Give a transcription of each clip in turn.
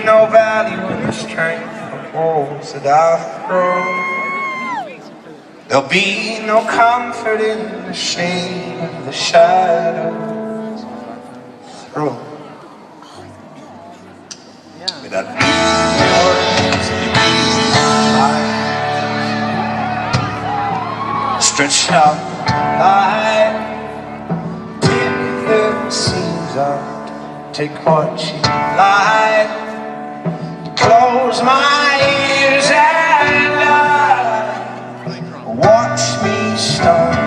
no value in the strength of walls that I've grown. There'll be no comfort in the shade of the shadows thrown. Without yours, stretch out light, take the seams out, take what you like, close my ears and watch me start.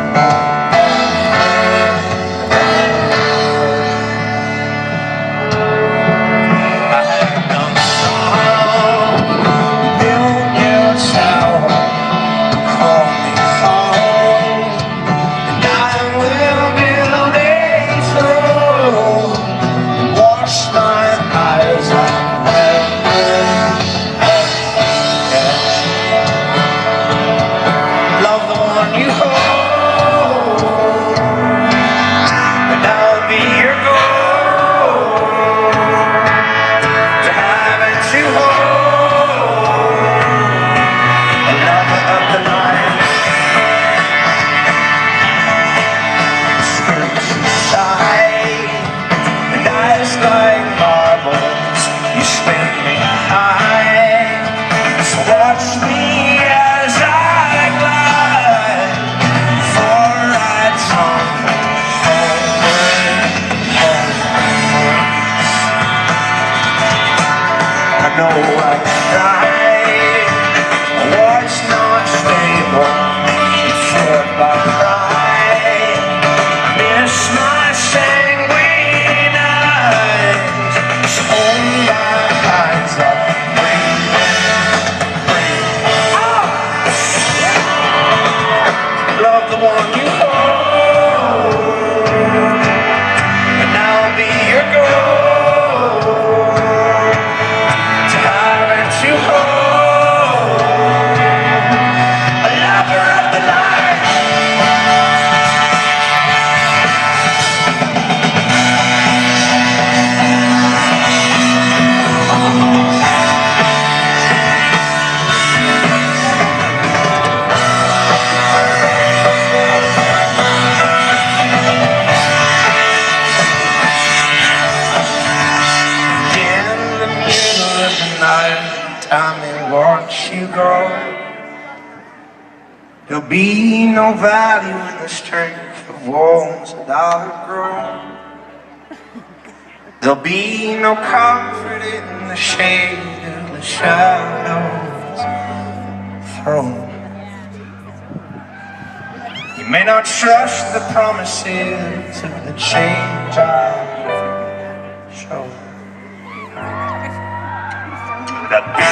There'll be no value in the strength of walls that I've grown. There'll be no comfort in the shade of the shadows thrown. You may not trust the promises of the change I've shown. That